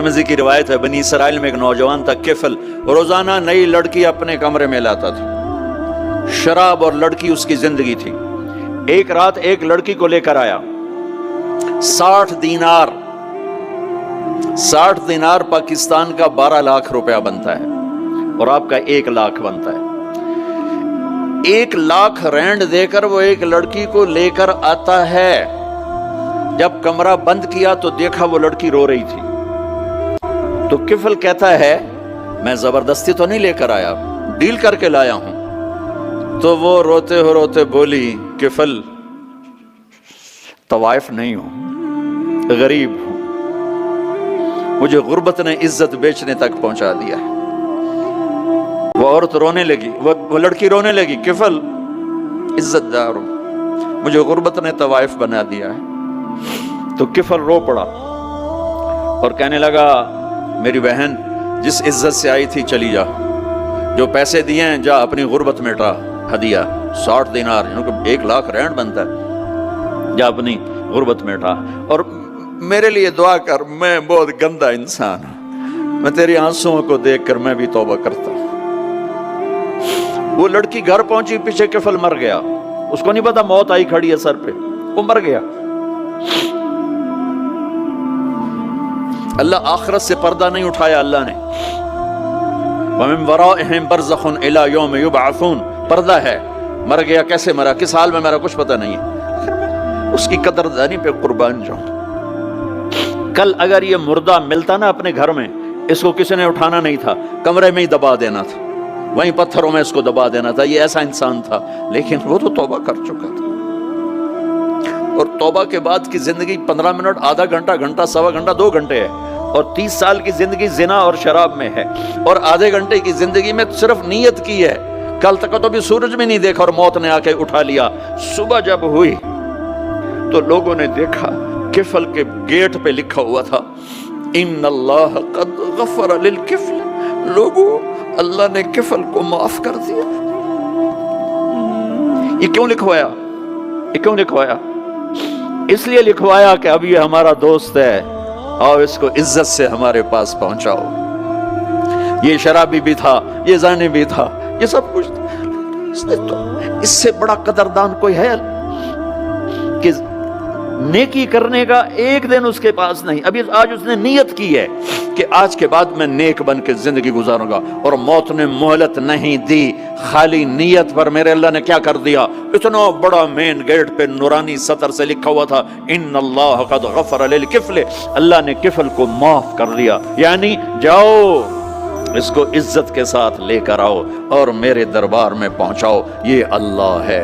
Tirmidhi की रिवायत है, बनी इसराइल में एक नौजवान था किफल, रोजाना नई लड़की अपने कमरे में लाता था। शराब और लड़की उसकी जिंदगी थी। एक रात एक लड़की को लेकर आया। 60 दीनार, 60 दीनार पाकिस्तान का 12 लाख रुपया बनता है और आपका 1 लाख बनता है। 1 लाख रैंड देकर वो एक लड़की को लेकर आता है। जब कमरा बंद किया तो देखा वो लड़की रो रही थी। तो किफल कहता है मैं जबरदस्ती तो नहीं लेकर आया, डील करके लाया हूं। तो वो रोते हो रोते बोली, किफल तवाइफ नहीं हूं, गरीब हूं, मुझे गुर्बत ने इज्जत बेचने तक पहुंचा दिया है। वो औरत रोने लगी, वो लड़की रोने लगी, किफल इज्जतदार हूं, मुझे गुर्बत ने तवाइफ बना दिया है। तो किफल रो पड़ा और कहने लगा, मेरी बहन जिस इज्जत से आई थी चली जा, जो पैसे दिए हैं जा अपनी गुर्बत मिटा, हदिया 60 दिनार 1 लाख रैंड बनता है, जा अपनी गुर्बत मिटा और मेरे लिए दुआ कर, मैं बहुत गंदा इंसान हूं, मैं तेरी आंसुओं को देखकर मैं भी तौबा करता हूं। वो लड़की घर पहुंची, पीछे किफल मर गया। उसको नहीं पता मौत आई खड़ी है सर पे, वो मर गया। अल्लाह आखिरत से पर्दा नहीं उठाया। अल्लाह ने वमिन वराइहिम बरज़खुन इला यौम युबअसून, पर्दा है। मर गया, कैसे मरा, किस हाल में मरा, कुछ पता नहीं है। उसकी कदरदानी पे कुर्बान जाऊं। कल अगर ये मुर्दा मिलता ना अपने घर में, इसको किसी ने उठाना नहीं था, कमरे में ही दबा देना था, वहीं पत्थरों में इसको दबा देना था। ये ऐसा इंसान था, लेकिन वो तो तौबा कर चुका था। और तौबा के बाद की जिंदगी 15 मिनट, आधा घंटा, घंटा, सवा घंटा, 2 घंटे है। और 30 साल की जिंदगी जिना और शराब में है। और आधे घंटे की जिंदगी में सिर्फ नीयत की है। कल तक तो भी सूरज भी नहीं देखा और मौत ने आके उठा लिया। सुबह जब हुई तो लोगों ने देखा किफल के गेट पे लिखा हुआ था, इन्नल्लाह कद गफर लिल किफल। लोगों, अल्लाह ने किफल को माफ कर दिया। ये क्यों लिखवाया? ये क्यों लिखवाया? इसलिए लिखवाया कि अब ये हमारा दोस्त है और इसको इज्जत से हमारे पास पहुंचाओ। ये शराबी भी था, ये जानी भी था, ये सब कुछ था। तो इससे बड़ा कदरदान कोई है कि नेकी करने का एक दिन उसके पास नहीं। अभी आज उसने नियत की है कि आज के बाद मैं नेक बन के जिंदगी गुजारूंगा, और मौत ने मोहलत नहीं दी। खाली नियत पर मेरे अल्लाह ने क्या कर दिया, इतना बड़ा मेन गेट पे नूरानी सतर से लिखा हुआ था, इन्नल्लाह कद गफर लिल किफल। अल्लाह ने किफल को माफ कर दिया। यानी जाओ, इसको इज्जत के साथ लेकर आओ और मेरे दरबार में पहुंचाओ। ये अल्लाह है।